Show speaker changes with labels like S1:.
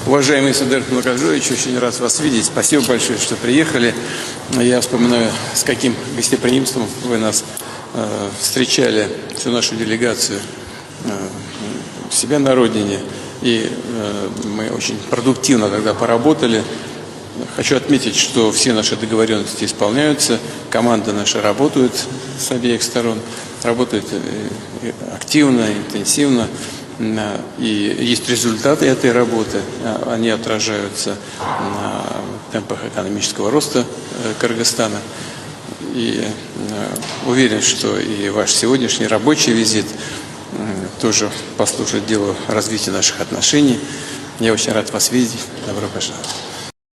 S1: Уважаемый Садыр Нуркажоевич, очень рад вас видеть. Спасибо большое, что приехали. Я вспоминаю, с каким гостеприимством вы нас встречали, всю нашу делегацию, у себя на родине. И мы очень продуктивно тогда поработали. Хочу отметить, что все наши договоренности исполняются. Команда наша работает с обеих сторон, работает активно, интенсивно. И есть результаты этой работы, они отражаются на темпах экономического роста Кыргызстана. И уверен, что и ваш сегодняшний рабочий визит тоже послужит делу развития наших отношений. Я очень рад вас видеть. Добро пожаловать.